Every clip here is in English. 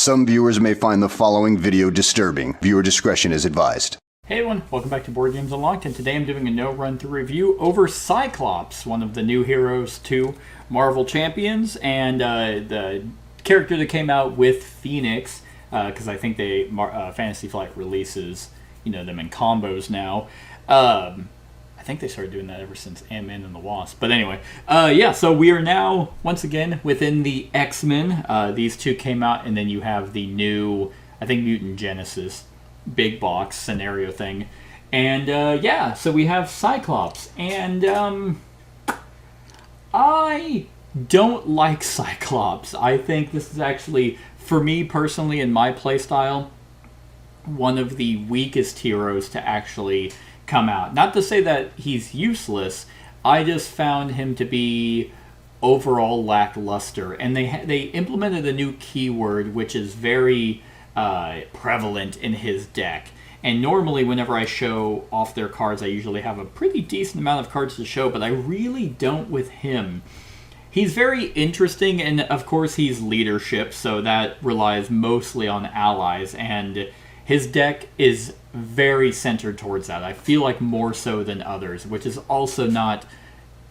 Some viewers may find the following video disturbing. Viewer discretion is advised. Hey everyone, welcome back to Board Games Unlocked, and today I'm doing a no-run-through review over Cyclops, one of the new heroes to Marvel Champions, and the character that came out with Phoenix, because I think Fantasy Flight releases, them in combos now. I think they started doing that ever since Ant-Man and the Wasp. But anyway, so we are now, once again, within the X-Men. These two came out, and then you have the new, I think, Mutant Genesis big box scenario thing. And, so we have Cyclops. And, I don't like Cyclops. I think this is actually, for me personally, in my playstyle, one of the weakest heroes to actually come out. Not to say that he's useless, I just found him to be overall lackluster. And they implemented a new keyword, which is very prevalent in his deck. And normally whenever I show off their cards, I usually have a pretty decent amount of cards to show, but I really don't with him. He's very interesting, and of course he's leadership, so that relies mostly on allies, and his deck is very centered towards that. I feel like more so than others, which is also not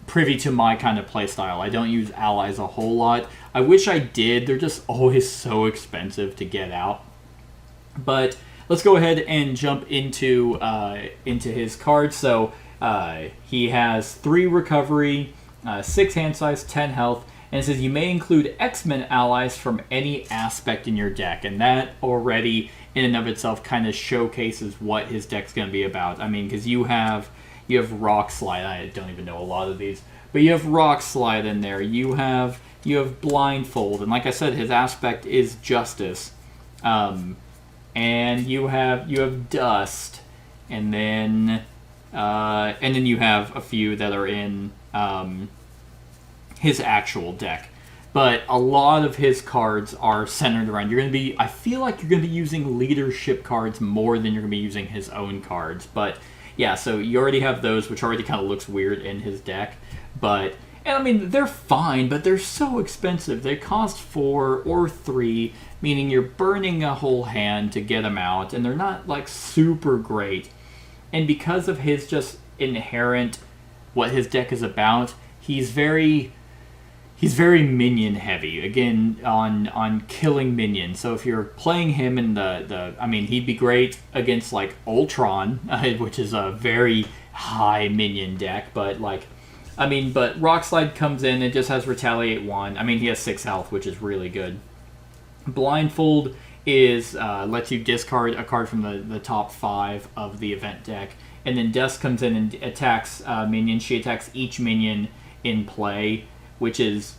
privy to my kind of playstyle. I don't use allies a whole lot. I wish I did. They're just always so expensive to get out. But let's go ahead and jump into his cards. So he has 3 recovery, 6 hand size, 10 health, and it says you may include X-Men allies from any aspect in your deck, and that already in and of itself kind of showcases what his deck's going to be about. I mean, because you have Rock Slide. I don't even know a lot of these, but you have Rock Slide in there. You have Blindfold, and like I said, his aspect is Justice. And you have Dust, and then you have a few that are in his actual deck. But a lot of his cards are centered around. I feel like you're going to be using leadership cards more than you're going to be using his own cards. But yeah, so you already have those, which already kind of looks weird in his deck. And I mean, they're fine, but they're so expensive. They cost 4 or 3, meaning you're burning a whole hand to get them out, and they're not like super great. And because of his just inherent, what his deck is about, he's very minion heavy, again, on killing minions. So if you're playing him in he'd be great against like Ultron, which is a very high minion deck, but Rock Slide comes in, it just has Retaliate 1. I mean, he has 6 health, which is really good. Blindfold is lets you discard a card from the top 5 of the event deck. And then Dust comes in and attacks minions. She attacks each minion in play, which is,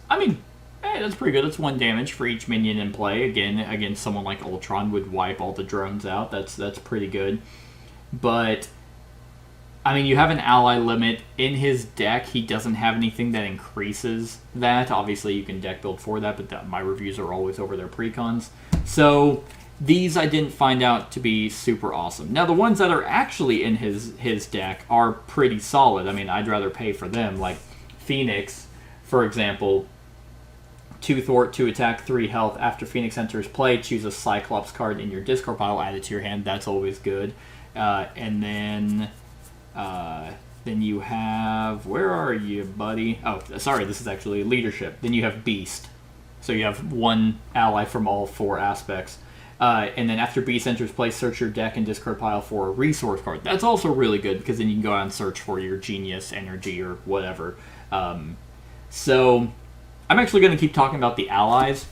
that's pretty good. That's 1 damage for each minion in play. Again, against someone like Ultron would wipe all the drones out. That's pretty good. But you have an ally limit. In his deck, he doesn't have anything that increases that. Obviously, you can deck build for that, but my reviews are always over their precons. So these I didn't find out to be super awesome. Now, the ones that are actually in his deck are pretty solid. I'd rather pay for them. Like Phoenix, for example, 2 thwart, 2 attack, 3 health. After Phoenix enters play, choose a Cyclops card in your discard pile, add it to your hand. That's always good. And then you have, where are you, buddy? Oh, sorry, this is actually leadership. Then you have Beast. So you have 1 ally from all 4 aspects. And then after Beast enters play, search your deck and discard pile for a resource card. That's also really good, because then you can go out and search for your Genius, Energy, or whatever. So I'm actually going to keep talking about the allies,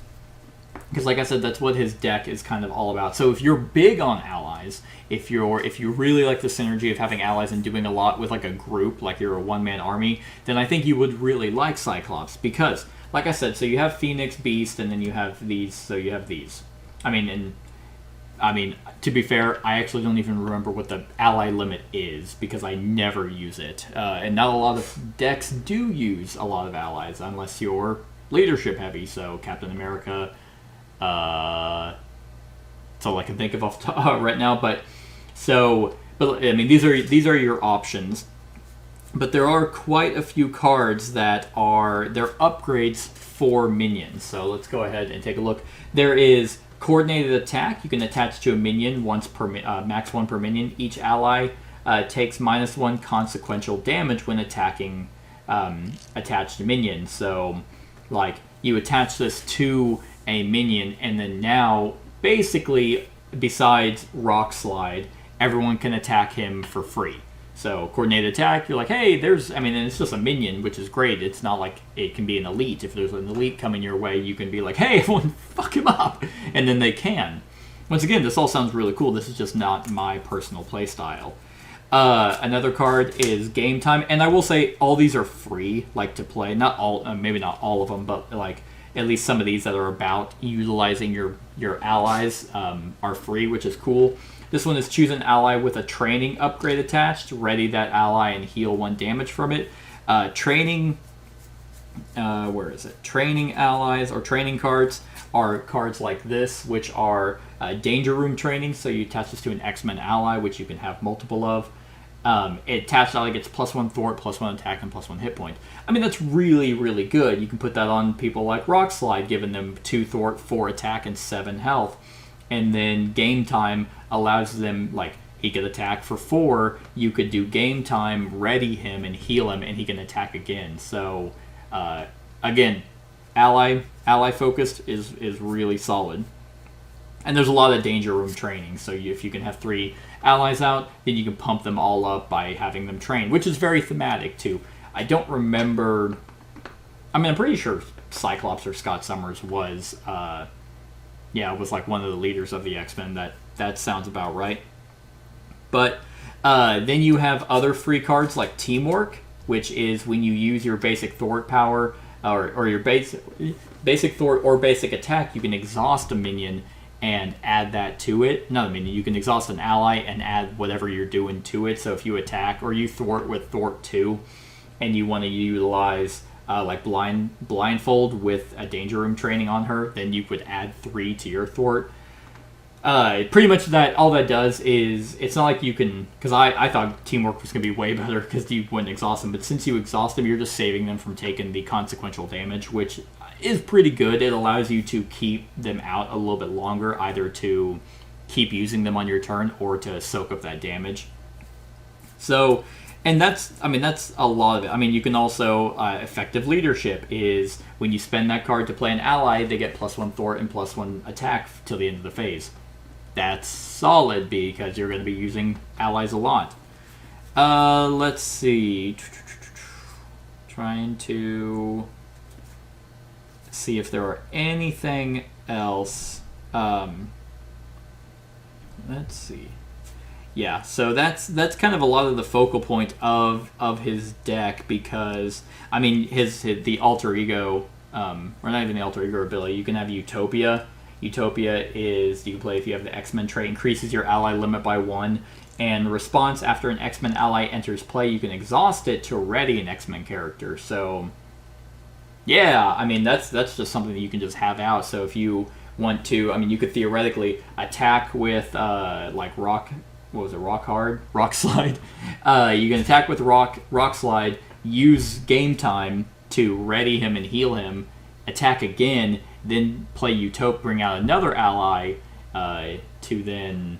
because like I said, that's what his deck is kind of all about. So if you're big on allies, if you really like the synergy of having allies and doing a lot with like a group, like you're a one-man army, then I think you would really like Cyclops, because like I said, so you have Phoenix, Beast, and then you have these. So you have these. To be fair, I actually don't even remember what the ally limit is, because I never use it. And not a lot of decks do use a lot of allies, unless you're leadership heavy. So Captain America, that's all I can think of off the top right now. But these are your options. But there are quite a few cards that they're upgrades for minions. So let's go ahead and take a look. There is Coordinated attack, you can attach to a minion once per max 1 per minion. Each ally takes -1 consequential damage when attacking attached minions. So, like, you attach this to a minion, and then now, basically, besides Rock Slide, everyone can attack him for free. So, coordinated attack, you're like, hey, and it's just a minion, which is great. It's not like it can be an elite. If there's an elite coming your way, you can be like, hey, everyone, fuck him up. And then they can. Once again, this all sounds really cool. This is just not my personal playstyle. Another card is Game Time. And I will say, all these are free, like, to play. Not all, maybe not all of them, but, like, at least some of these that are about utilizing your allies are free, which is cool. This one is choose an ally with a training upgrade attached. Ready that ally and heal 1 damage from it. Training, where is it? Training allies or training cards are cards like this, which are Danger Room training. So you attach this to an X-Men ally, which you can have multiple of. Attached ally gets +1 thwart, +1 attack, and +1 hit point. I mean, that's really, really good. You can put that on people like Rock Slide, giving them 2 thwart, 4 attack, and 7 health. And then Game Time allows them, like, he could attack for 4. You could do Game Time, ready him, and heal him, and he can attack again. So, again, ally focused is really solid. And there's a lot of Danger Room training. So if you can have 3 allies out, then you can pump them all up by having them train, which is very thematic too. I don't remember. I mean, I'm pretty sure Cyclops or Scott Summers was like one of the leaders of the X-Men. That sounds about right. But then you have other free cards like Teamwork, which is when you use your basic thwart power or your basic thwart or basic attack, you can exhaust a minion and add that to it. Not a minion, you can exhaust an ally and add whatever you're doing to it. So if you attack or you thwart with Thwart 2 and you want to utilize like blindfold with a Danger Room training on her, then you could add 3 to your thwart. Pretty much that all that does is, it's not like you can, because I thought Teamwork was going to be way better because you wouldn't exhaust them, but since you exhaust them, you're just saving them from taking the consequential damage, which is pretty good. It allows you to keep them out a little bit longer, either to keep using them on your turn or to soak up that damage. So, and that's a lot of it. I mean, you can also, effective leadership is when you spend that card to play an ally, they get +1 thwart and +1 attack till the end of the phase. That's solid because you're going to be using allies a lot. Let's see. Trying to see if there are anything else. Let's see. Yeah, so that's kind of a lot of the focal point of his deck, because I mean the alter ego, or not even the alter ego ability. You can have Utopia. Utopia is, you can play if you have the X-Men trait, increases your ally limit by 1, and response after an X-Men ally enters play, you can exhaust it to ready an X-Men character. So yeah, I mean that's just something that you can just have out. So if you want to, I mean, you could theoretically attack with like Rock Slide. You can attack with Rock Slide, use Game Time to ready him and heal him, attack again, then play Utopia, bring out another ally to then,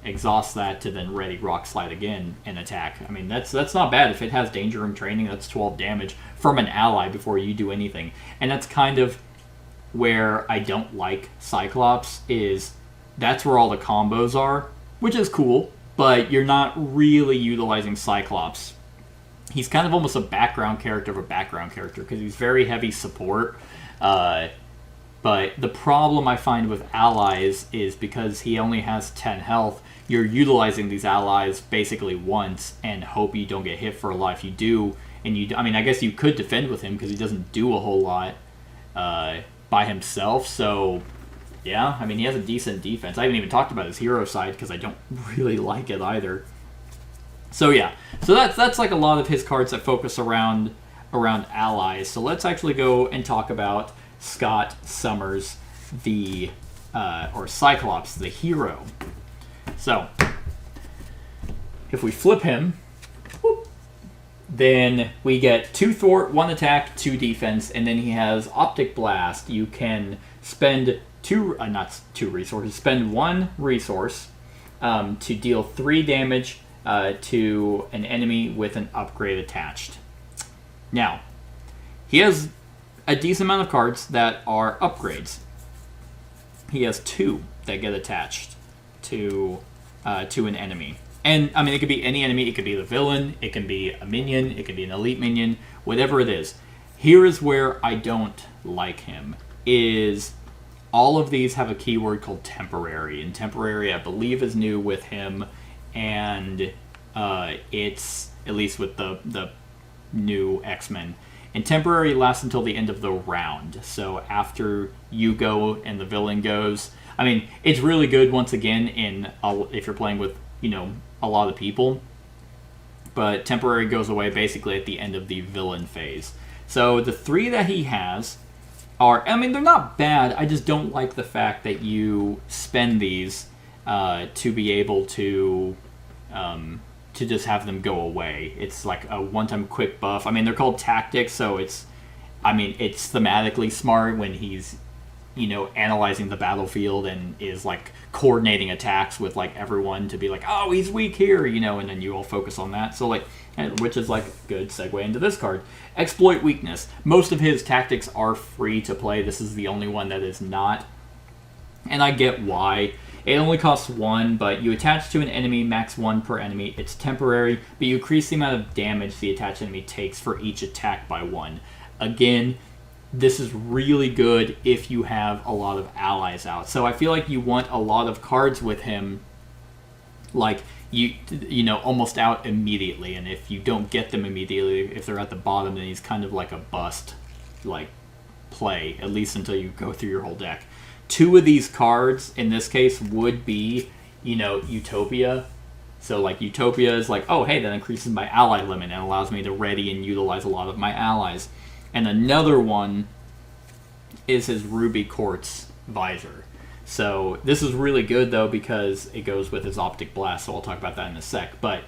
exhaust that to then ready Rock Slide again and attack. I mean, that's not bad. If it has Danger Room training, that's 12 damage from an ally before you do anything. And that's kind of where I don't like Cyclops, is that's where all the combos are, which is cool, but you're not really utilizing Cyclops. He's kind of almost a background character because he's very heavy support. But the problem I find with allies is because he only has 10 health, you're utilizing these allies basically once and hope you don't get hit for a lot. If you do, I guess you could defend with him because he doesn't do a whole lot by himself. So yeah, I mean, he has a decent defense. I haven't even talked about his hero side because I don't really like it either. So yeah, so that's like a lot of his cards that focus around allies. So let's actually go and talk about Scott Summers, or Cyclops, the hero. So if we flip him, then we get 2 thwart, 1 attack, 2 defense, and then he has Optic Blast. You can spend not two resources. Spend 1 resource to deal 3 damage to an enemy with an upgrade attached. Now, he has a decent amount of cards that are upgrades. He has 2 that get attached to an enemy. And, I mean, it could be any enemy. It could be the villain. It can be a minion. It could be an elite minion. Whatever it is. Here is where I don't like him. Is all of these have a keyword called temporary. And temporary, I believe, is new with him. And it's, at least with the new X-Men. And temporary lasts until the end of the round. So after you go and the villain goes... I mean, it's really good, once again, if you're playing with, a lot of people. But temporary goes away basically at the end of the villain phase. So the 3 that he has are... I mean, they're not bad. I just don't like the fact that you spend these to be able to just have them go away. It's like a one-time quick buff. I mean, they're called tactics, so it's thematically smart when he's, analyzing the battlefield and is like coordinating attacks with like everyone to be like, oh, he's weak here, and then you all focus on that. So like, which is like a good segue into this card. Exploit weakness. Most of his tactics are free to play. This is the only one that is not. And I get why. It only costs 1, but you attach to an enemy, max 1 per enemy. It's temporary, but you increase the amount of damage the attached enemy takes for each attack by 1. Again, this is really good if you have a lot of allies out. So I feel like you want a lot of cards with him, like, almost out immediately. And if you don't get them immediately, if they're at the bottom, then he's kind of like a bust, like, play, at least until you go through your whole deck. 2 of these cards, in this case, would be, Utopia. So, like, Utopia is like, oh, hey, that increases my ally limit and allows me to ready and utilize a lot of my allies. And another one is his Ruby Quartz Visor. So, this is really good, though, because it goes with his Optic Blast, so I'll talk about that in a sec. But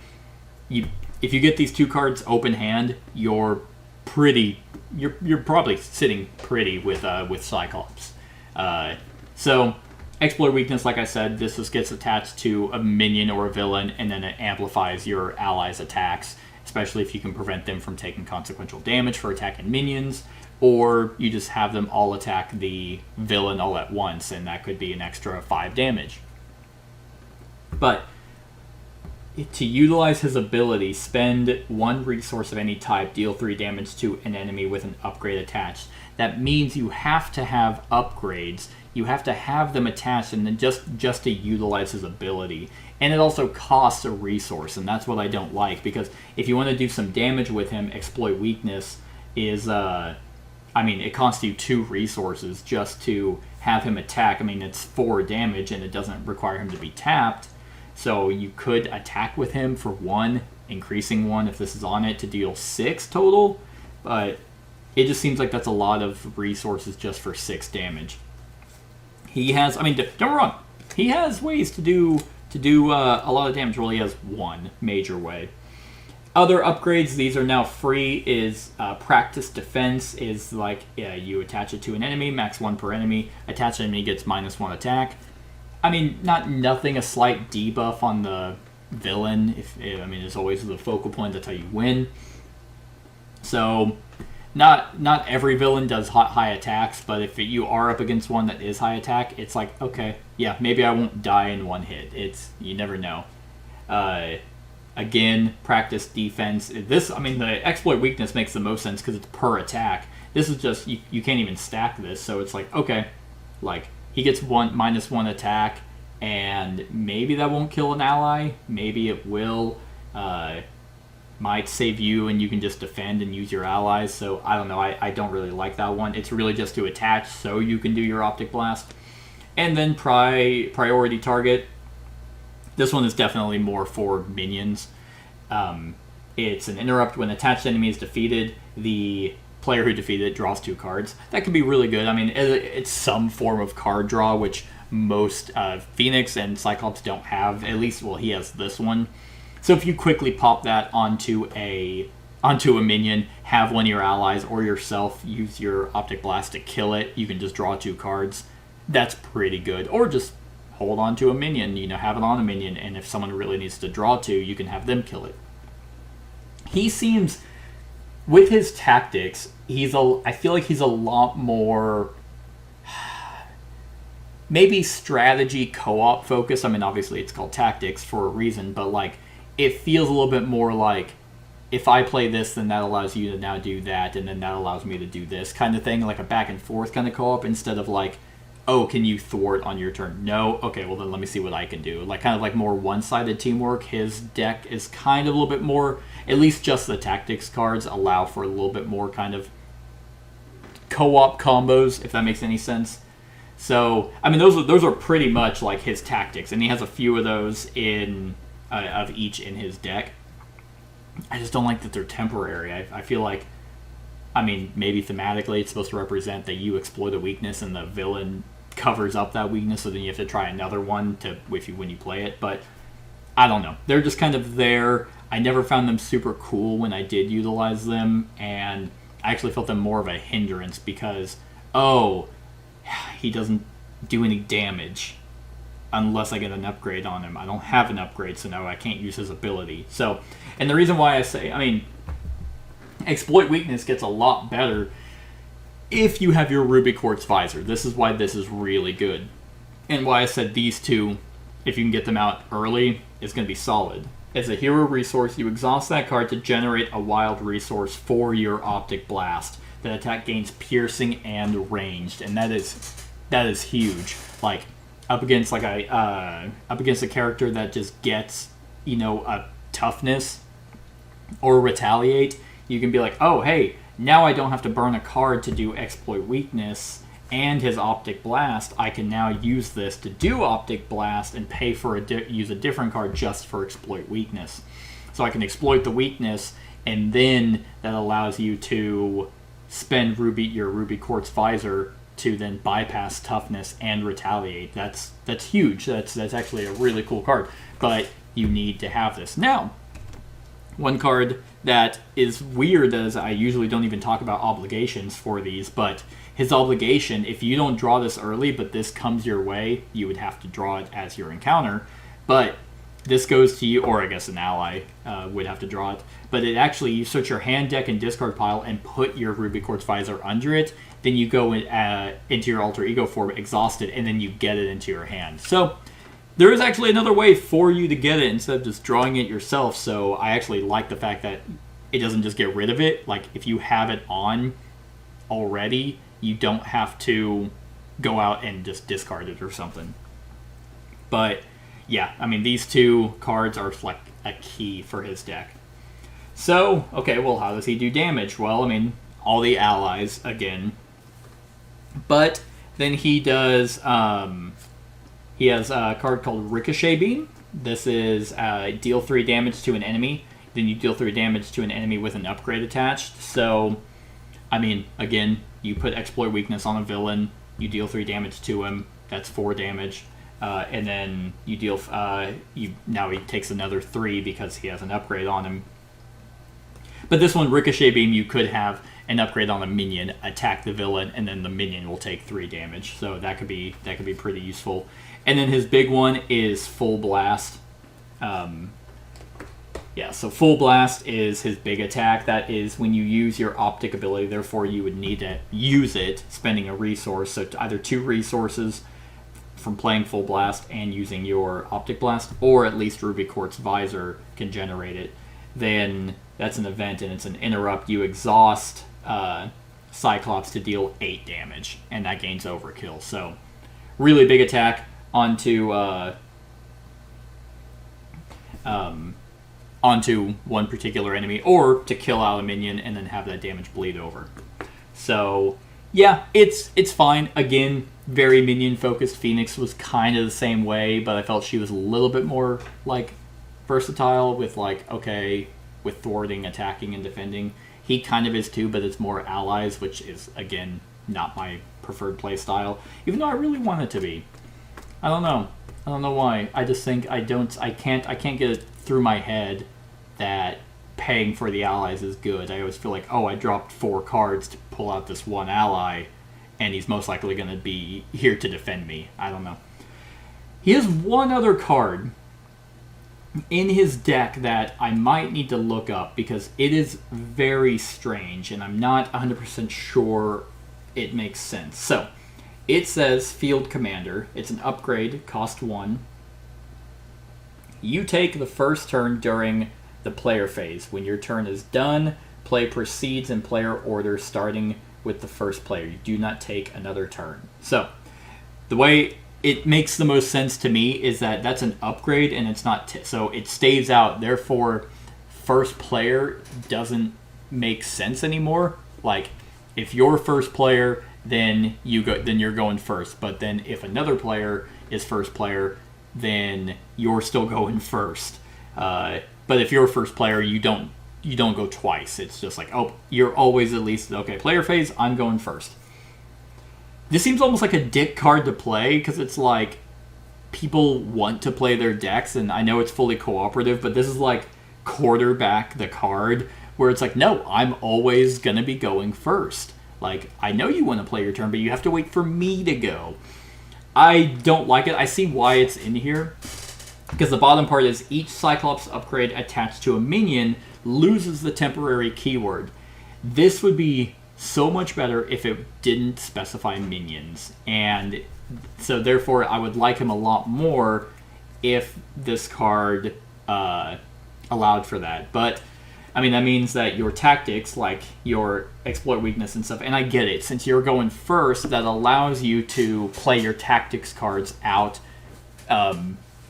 if you get these 2 cards open hand, you're probably sitting pretty with Cyclops. So, exploit weakness, like I said, this just gets attached to a minion or a villain, and then it amplifies your allies' attacks, especially if you can prevent them from taking consequential damage for attacking minions, or you just have them all attack the villain all at once, and that could be an extra 5 damage. But to utilize his ability, spend 1 resource of any type, deal 3 damage to an enemy with an upgrade attached. That means you have to have upgrades. You have to have them attached, and then just to utilize his ability. And it also costs a resource, and that's what I don't like, because if you want to do some damage with him, exploit weakness is, it costs you 2 resources just to have him attack. I mean, it's 4 damage, and it doesn't require him to be tapped. So you could attack with him for 1, increasing 1 if this is on it to deal 6 total, but it just seems like that's a lot of resources just for 6 damage. He has, don't get me wrong, he has ways to do a lot of damage. Well, he has 1 major way. Other upgrades, these are now free, is Practice Defense, is like, you attach it to an enemy, max 1 per enemy, attach enemy gets -1 attack. Nothing, a slight debuff on the villain, it's always the focal point, that's how you win. So, not every villain does high attacks, but if you are up against one that is high attack, it's like, okay, yeah, maybe I won't die in 1 hit. You never know. Again, Practice Defense. The exploit weakness makes the most sense because it's per attack. This is just, you can't even stack this, so it's like, okay, like, he gets -1 attack, and maybe that won't kill an ally, maybe it will, might save you and you can just defend and use your allies, so I don't know, I don't really like that one. It's really just to attach so you can do your Optic Blast. And then Priority Target. This one is definitely more for minions. It's an interrupt when attached enemy is defeated. The player who defeated it draws 2 cards. That can be really good. It's some form of card draw, which most Phoenix and Cyclops don't have. At least, well, he has this one. So if you quickly pop that onto a minion, have one of your allies or yourself use your Optic Blast to kill it, you can just draw 2 cards. that's pretty good. Or just hold on to a minion, have it on a minion, and if someone really needs to draw two, you can have them kill it. He seems, with his tactics, I feel like he's a lot more maybe strategy co-op focused. I mean, obviously it's called tactics for a reason, but like it feels a little bit more like, if I play this, then that allows you to now do that, and then that allows me to do this kind of thing, like a back and forth kind of co-op, instead of like, oh, can you thwart on your turn? No? Okay, well then let me see what I can do. Like kind of like more one-sided teamwork. His deck is kind of a little bit more, at least just the tactics cards allow for a little bit more kind of co-op combos, if that makes any sense. So, I mean, those are pretty much like his tactics, and he has a few of those of each in his deck. I just don't like that they're temporary. I feel like, I mean, maybe thematically it's supposed to represent that you exploit a weakness and the villain covers up that weakness, so then you have to try another one when you play it. But I don't know. They're just kind of there. I never found them super cool when I did utilize them, and I actually felt them more of a hindrance because, he doesn't do any damage unless I get an upgrade on him. I don't have an upgrade, so no, I can't use his ability. So, and the reason why I say, I mean, exploit weakness gets a lot better if you have your Ruby Quartz Visor. This is why this is really good. And why I said these two, if you can get them out early, is going to be solid. As a hero resource, you exhaust that card to generate a wild resource for your Optic Blast. That attack gains piercing and ranged, and that is huge. Like up against a character that just gets a toughness or retaliate, you can be like, oh hey, now I don't have to burn a card to do exploit weakness and his Optic Blast. I can now use this to do Optic Blast and pay for use a different card just for exploit weakness. So I can exploit the weakness, and then that allows you to spend your Ruby Quartz Visor to then bypass toughness and retaliate. That's huge. That's actually a really cool card. But you need to have this. Now, one card that is weird, as I usually don't even talk about obligations for these, but his obligation, if you don't draw this early, but this comes your way, you would have to draw it as your encounter. But this goes to you, or I guess an ally would have to draw it. But it actually, you search your hand, deck, and discard pile and put your Ruby Quartz Visor under it. Then you go into your alter ego form, exhaust it, and then you get it into your hand. So there is actually another way for you to get it instead of just drawing it yourself. So I actually like the fact that it doesn't just get rid of it. Like if you have it on already, you don't have to go out and just discard it or something. But yeah, I mean, these two cards are like a key for his deck. So, okay, well, how does he do damage? Well, I mean, all the allies, again. But then he does, he has a card called Ricochet Beam. This is deal 3 damage to an enemy. Then you deal 3 damage to an enemy with an upgrade attached. So, I mean, again, you put exploit weakness on a villain, you deal 3 damage to him, that's 4 damage. And then you deal, now he takes another 3 because he has an upgrade on him. But this one, Ricochet Beam, you could have an upgrade on a minion, attack the villain, and then the minion will take 3 damage. So that could be pretty useful. And then his big one is Full Blast. So Full Blast is his big attack. That is when you use your Optic ability. Therefore, you would need to use it, spending a resource. So either 2 resources from playing Full Blast and using your Optic Blast, or at least Ruby Quartz Visor can generate it. Then that's an event, and it's an interrupt. You exhaust Cyclops to deal 8 damage, and that gains overkill. So really big attack onto one particular enemy, or to kill out a minion and then have that damage bleed over. So yeah, it's fine. Again, very minion focused. Phoenix was kind of the same way, but I felt she was a little bit more like versatile with with thwarting, attacking, and defending. He kind of is too, but it's more allies, which is again not my preferred play style, even though I really want it to be. I don't know why. I just think I can't get it through my head that paying for the allies is good. I always feel like, oh, I dropped 4 cards to pull out this one ally, and he's most likely going to be here to defend me. I don't know. He has one other card in his deck that I might need to look up because it is very strange, and I'm not 100% sure it makes sense. So, it says Field Commander. It's an upgrade, cost 1. You take the first turn during the player phase. When your turn is done, play proceeds in player order starting with the first player. You do not take another turn. So, the way it makes the most sense to me is that that's an upgrade and it's not so it stays out. Therefore, first player doesn't make sense anymore. Like, if you're first player, then you're going first. But then if another player is first player, then you're still going first. But if you're first player, you don't go twice. It's just like, oh, you're always at least, okay, player phase, I'm going first. This seems almost like a dick card to play, because it's like, people want to play their decks, and I know it's fully cooperative, but this is like quarterback the card, where it's like, no, I'm always going to be going first. Like, I know you want to play your turn, but you have to wait for me to go. I don't like it. I see why it's in here, because the bottom part is each Cyclops upgrade attached to a minion loses the temporary keyword. This would be so much better if it didn't specify minions, and so therefore I would like him a lot more if this card allowed for that. But I mean, that means that your tactics, like your exploit weakness and stuff, and I get it, since you're going first, that allows you to play your tactics cards out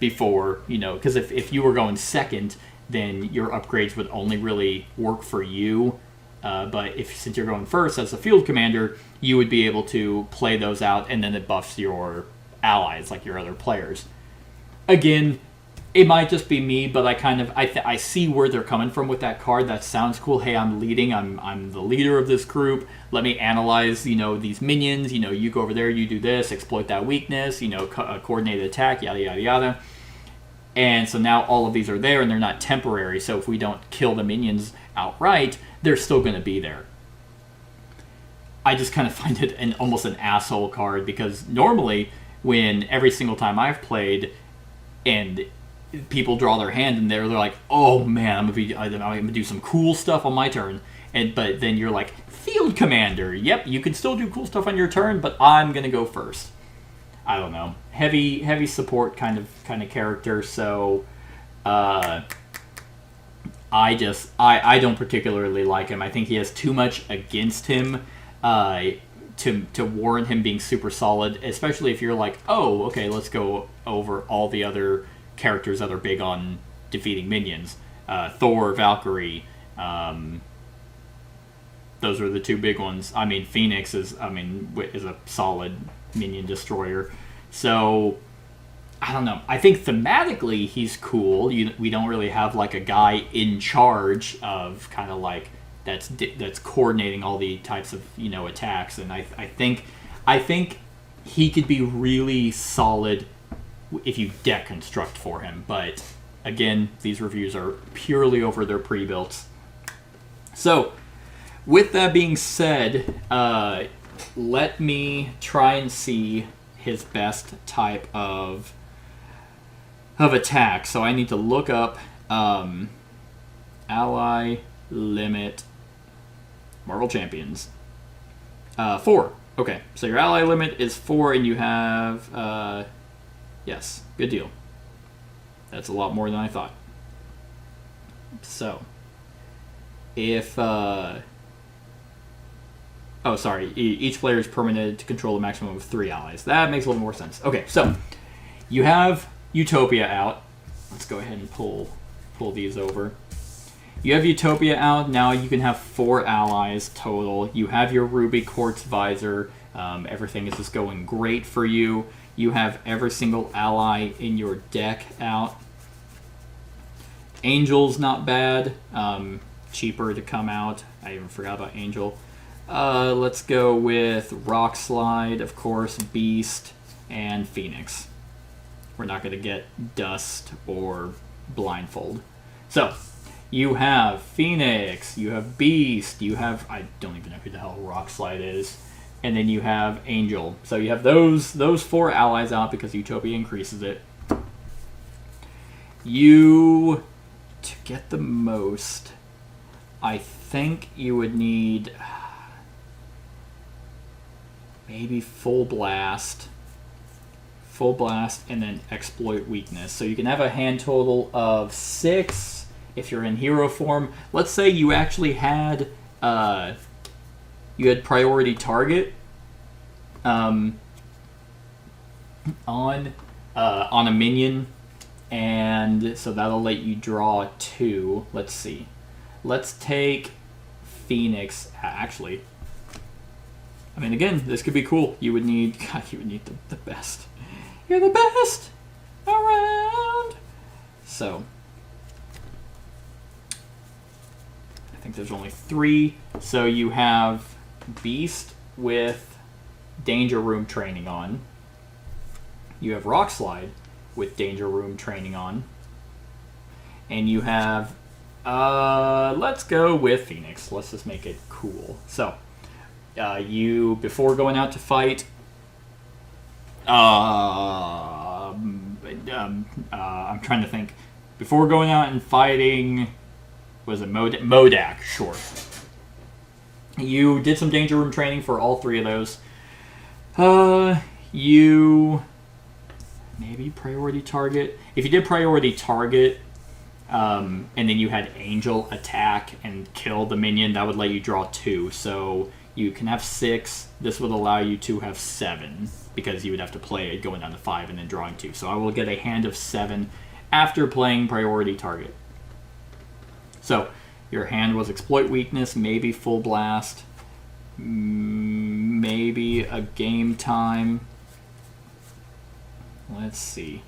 before, because if you were going second, then your upgrades would only really work for you. But since you're going first as a field commander, you would be able to play those out, and then it buffs your allies, like your other players. Again, it might just be me, but I see where they're coming from with that card. That sounds cool. Hey, I'm leading. I'm the leader of this group. Let me analyze, these minions. You go over there, you do this, exploit that weakness. Coordinated attack, yada yada yada. And so now all of these are there, and they're not temporary. So if we don't kill the minions outright, they're still going to be there. I just kind of find it almost an asshole card, because normally when every single time I've played and people draw their hand and they're like, oh man, I'm gonna do some cool stuff on my turn, but then you're like, field commander, yep, you can still do cool stuff on your turn, but I'm gonna go first. I don't know, heavy support kind of character. So I don't particularly like him. I think he has too much against him to warrant him being super solid, especially if you're like, oh, okay, let's go over all the other characters that are big on defeating minions. Thor, Valkyrie, those are the two big ones. I mean, Phoenix is a solid minion destroyer. So I don't know. I think thematically he's cool. We don't really have like a guy in charge of kind of like that's coordinating all the types of attacks, and I think he could be really solid if you deck construct for him. But again, these reviews are purely over their pre-builts. So with that being said, let me try and see his best type of attack. So I need to look up ally limit Marvel Champions. 4. Okay, so your ally limit is 4, and you have yes, good deal. That's a lot more than I thought. So if each player is permitted to control a maximum of 3 allies. That makes a little more sense. Okay, so you have Utopia out. Let's go ahead and pull these over. You have Utopia out. Now you can have 4 allies total. You have your Ruby Quartz Visor. Everything is just going great for you. You have every single ally in your deck out. Angel's not bad. Cheaper to come out. I even forgot about Angel. Let's go with Rock Slide, of course, Beast, and Phoenix. We're not going to get Dust or Blindfold. So, you have Phoenix, you have Beast, you have... I don't even know who the hell Rock Slide is. and then you have Angel. So you have those 4 allies out because Utopia increases it. To get the most, I think you would need maybe Full Blast, and then Exploit Weakness. So you can have a hand total of 6 if you're in hero form. Let's say you actually had Priority Target on a minion, and so that'll let you draw 2. Let's see. Let's take Phoenix. Actually, I mean, again, this could be cool. You would need the best. You're the best around. So I think there's only 3. So you have Beast with Danger Room training on. You have Rock Slide with Danger Room training on. And you have, let's go with Phoenix. Let's just make it cool. So, you, before going out to fight, I'm trying to think. Before going out and fighting, was it Modak? Sure. You did some Danger Room training for all 3 of those. You maybe Priority Target. If you did Priority Target, and then you had Angel attack and kill the minion, that would let you draw 2. So you can have 6. This would allow you to have 7, because you would have to play it going down to 5 and then drawing 2. So I will get a hand of 7 after playing Priority Target. So your hand was Exploit Weakness, maybe Full Blast, maybe a Game Time. Let's see.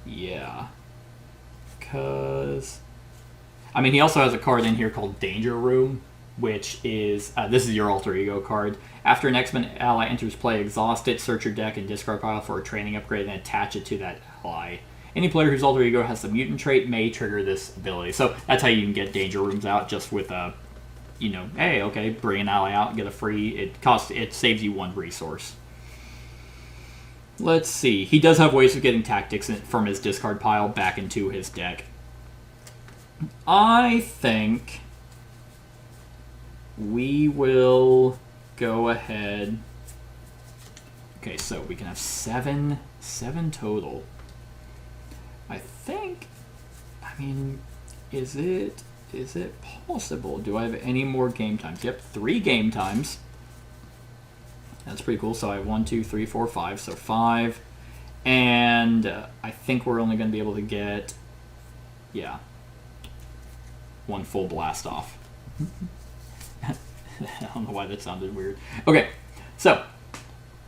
Yeah. Because, I mean, he also has a card in here called Danger Room, which is, this is your alter ego card. After an X-Men ally enters play, exhaust it, search your deck and discard pile for a training upgrade, and attach it to that ally. Any player whose alter ego has the mutant trait may trigger this ability. So that's how you can get Danger Rooms out, just with a, hey, okay, bring an ally out and get a free. It saves you 1 resource. Let's see. He does have ways of getting tactics from his discard pile back into his deck. I think we will go ahead. Okay, so we can have 7 total. I think, I mean, is it possible? Do I have any more game times? Yep, 3 game times. That's pretty cool. So I have 1, 2, 3, 4, 5. So 5. And I think we're only going to be able to get, 1 full blast off. I don't know why that sounded weird. Okay, so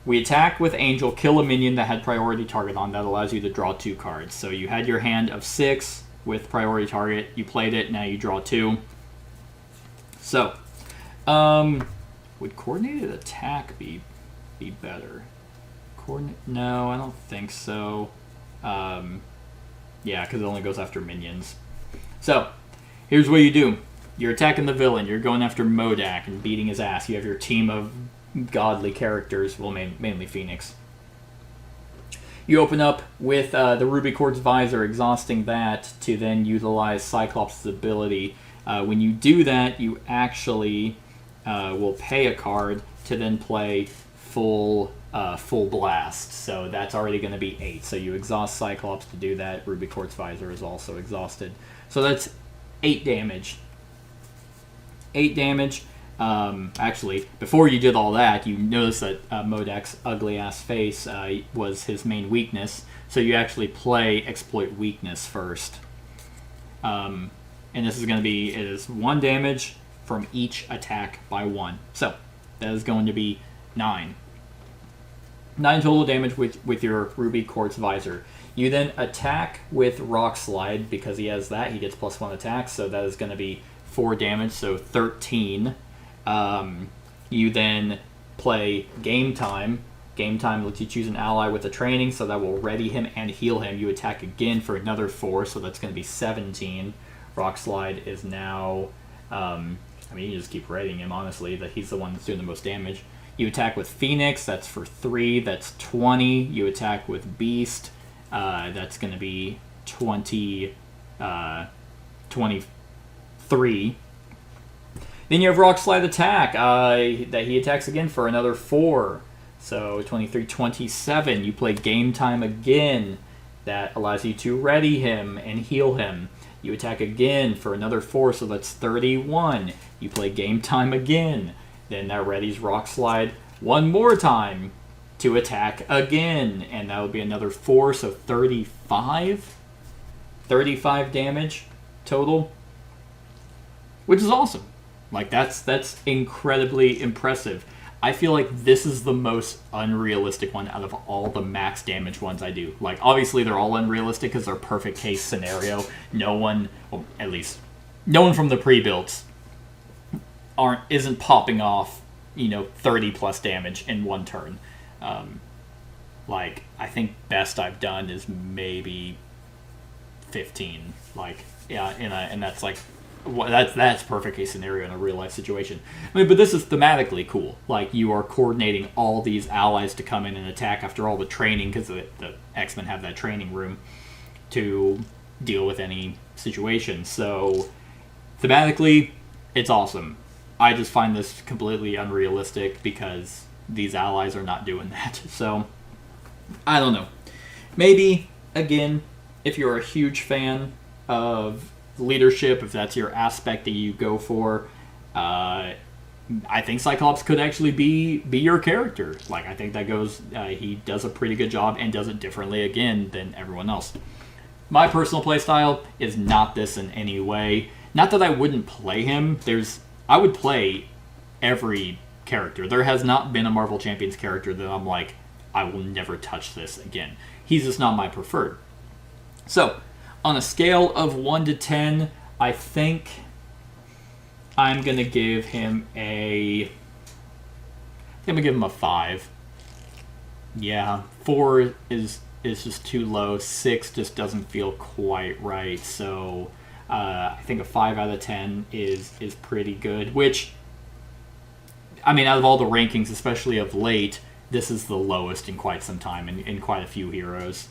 we attack with Angel, kill a minion that had Priority Target on. That allows you to draw 2 cards. So you had your hand of 6 with Priority Target. You played it, now you draw 2. So, would coordinated attack be better? No, I don't think so. Yeah, because it only goes after minions. So, here's what you do. You're attacking the villain. You're going after Modak and beating his ass. You have your team of godly characters, well, mainly Phoenix. You open up with the Ruby Quartz Visor, exhausting that to then utilize Cyclops' ability. When you do that, you actually will pay a card to then play full blast. So that's already going to be 8. So you exhaust Cyclops to do that. Ruby Quartz Visor is also exhausted. So that's 8 damage. 8 damage. Actually, before you did all that, you noticed that Modak's ugly-ass face was his main weakness, so you actually play Exploit Weakness first. And this is going to be, it is 1 damage from each attack by 1. So, that is going to be 9. 9 total damage with your Ruby Quartz Visor. You then attack with Rock Slide, because he has that, he gets +1 attack, so that is going to be 4 damage, so 13. You then play Game Time. Game Time lets you choose an ally with a training, so that will ready him and heal him. You attack again for another 4, so that's going to be 17. Rock Slide is now I mean, you just keep rating him, honestly, that he's the one that's doing the most damage. You attack with Phoenix, that's for 3, that's 20. You attack with Beast, that's going to be 23. Then you have Rock Slide Attack, that he attacks again for another 4. So 23, 27. You play Game Time again. That allows you to ready him and heal him. You attack again for another 4, so that's 31. You play Game Time again. Then that readies Rock Slide one more time to attack again. And that would be another 4, so 35. 35 damage total. Which is awesome. Like, that's incredibly impressive. I feel like this is the most unrealistic one out of all the max damage ones I do. Like, obviously they're all unrealistic because they're perfect case scenario. No one, well, at least, no one from the pre-builds isn't popping off, 30 plus damage in one turn. Like, I think best I've done is maybe 15. Like, yeah, and that's like, that's perfect case scenario in a real life situation. I mean, but this is thematically cool. Like, you are coordinating all these allies to come in and attack after all the training, because the X-Men have that training room to deal with any situation. So thematically, it's awesome. I just find this completely unrealistic because these allies are not doing that. So I don't know. Maybe, again, if you're a huge fan of leadership, if that's your aspect that you go for, I think Cyclops could actually be your character. Like, I think that goes, he does a pretty good job and does it differently again than everyone else. My personal playstyle is not this in any way. Not that I wouldn't play him. I would play every character. There has not been a Marvel Champions character that I'm like, I will never touch this again. He's just not my preferred. So, on a scale of 1 to 10, I think I'm going to give him a 5. Yeah, 4 is just too low. 6 just doesn't feel quite right. So I think a 5 out of 10 is pretty good, which, I mean, out of all the rankings, especially of late, this is the lowest in quite some time in quite a few heroes.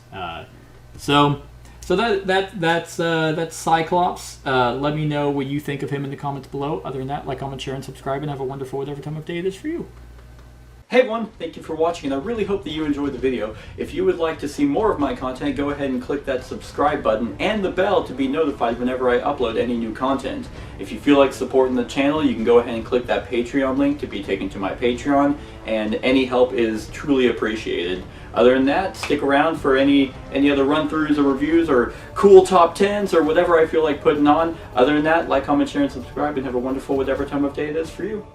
So that's Cyclops. Let me know what you think of him in the comments below. Other than that, like, comment, share, and subscribe, and have a wonderful whatever time of day it is for you. Hey everyone, thank you for watching, and I really hope that you enjoyed the video. If you would like to see more of my content, go ahead and click that subscribe button and the bell to be notified whenever I upload any new content. If you feel like supporting the channel, you can go ahead and click that Patreon link to be taken to my Patreon, and any help is truly appreciated. Other than that, stick around for any other run-throughs or reviews or cool top 10s or whatever I feel like putting on. Other than that, like, comment, share, and subscribe, and have a wonderful whatever time of day it is for you.